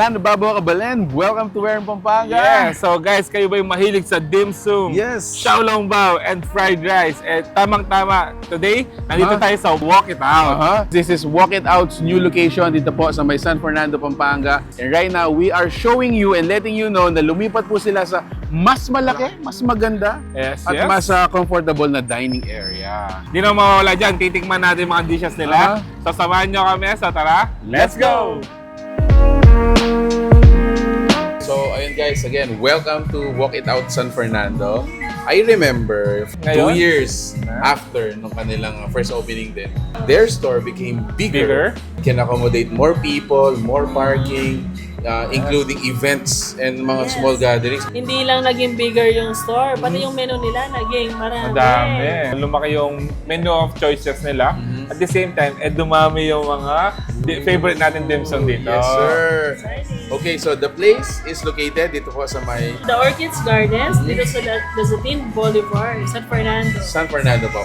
Fernando, Babo Kabalen. Welcome to where in Pampanga? Yeah, so guys, kayo ba yung mahilig sa dimsum? Yes. Xiaolong bao and fried rice. Eh, tamang-tama. Today, nandito tayo sa Walk It Out. This is Walk It Out's new location dito po sa may San Fernando, Pampanga. And right now, we are showing you and letting you know na lumipat po sila sa mas malaki, mas maganda, Yes, at yes. mas comfortable na dining area. Hindi na mawawala dyan. Titikman natin mga dishes nila. So, samahan nyo kami. So, tara, let's go! So, ayun guys, again, welcome to Walk It Out San Fernando. I remember, Ngayon? 2 years after nung kanilang first opening din, their store became bigger. Can accommodate more people, more parking, including events and mga small gatherings. Hindi lang naging bigger yung store, pati yung menu nila naging marami. Madami. Lumaki yung menu of choices nila. At the same time, dumami yung mga favorite natin dimsum dito. Yes, sir. Okay, so the place is located dito po sa may The Orchid Gardens, dito sa Lazatin, Boulevard, San Fernando. San Fernando po.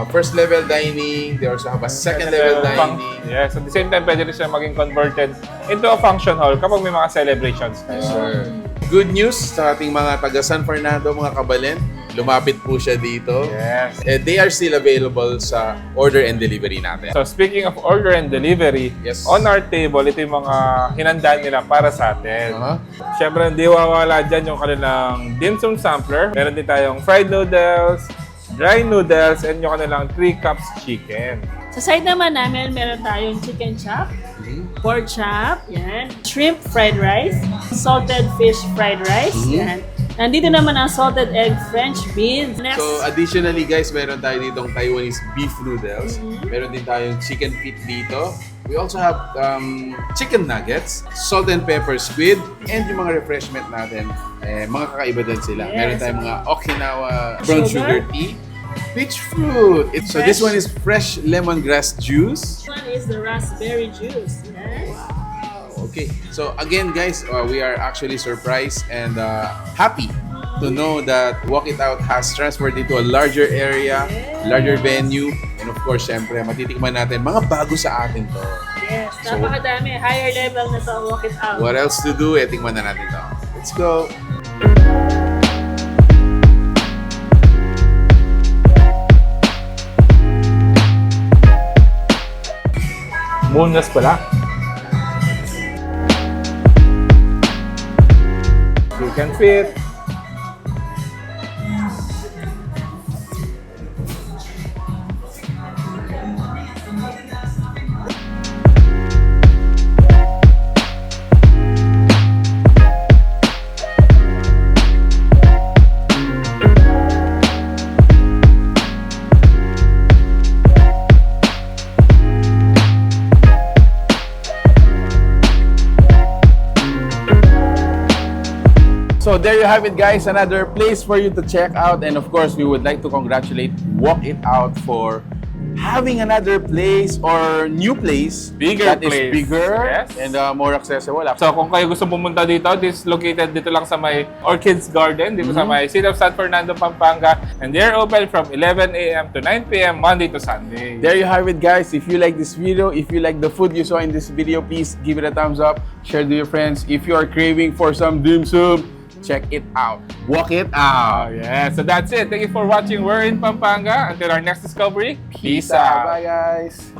First level dining, they also have a second level dining. Yes, at the same time, pwede rin siya maging converted into a function hall kapag may mga celebrations kayo. Sir. Good news sa ating mga taga San Fernando, mga kabalen. Lumapit po siya dito. Yes. They are still available sa order and delivery natin. So speaking of order and delivery, Yes. on our table, ito yung mga hinandaan nila para sa atin. Uh-huh. Siyempre, hindi wawala dyan yung kanilang dimsum sampler. Meron din tayong fried noodles, dry noodles, and yung kanilang 3 cups chicken. Sa side naman namin, meron tayong chicken chop, pork chop, yan, shrimp fried rice, salted fish fried rice, yan. Nandito naman ang salted egg French beans. Next, So additionally guys, meron tayo ditong Taiwanese beef noodles. Meron din tayong chicken feet dito. We also have chicken nuggets, salt and pepper squid, and yung mga refreshment natin, mga kakaiba din sila. Yes. Meron tayong mga Okinawa brown sugar tea, peach fruit. So Fresh. this one is fresh lemongrass juice. this one is the raspberry juice. Yes. Okay, so again guys, we are actually surprised and happy to know that Walk It Out has transferred into a larger area, larger venue, and of course, syempre, matitikman natin mga bago sa atin to. Yes, So, napakadami. Higher level na to, Walk It Out. What else to do? Tikman na natin to. Let's go! Boneless pala. Chicken feet. So there you have it guys, another place for you to check out, and of course we would like to congratulate Walk It Out for having another place or new place Bigger that place. is bigger Yes. and more accessible. So kung kayo gusto pumunta dito, this is located dito lang sa may Orchid's Garden, dito sa may City of San Fernando, Pampanga. And they're open from 11 a.m. to 9 p.m. Monday to Sunday. There you have it guys. If you like this video, if you like the food you saw in this video, please give it a thumbs up, share to your friends. If you are craving for some dimsum, check it out. Walk it out. Yeah, so that's it. Thank you for watching. We're in Pampanga. Until our next discovery, peace out. Bye guys.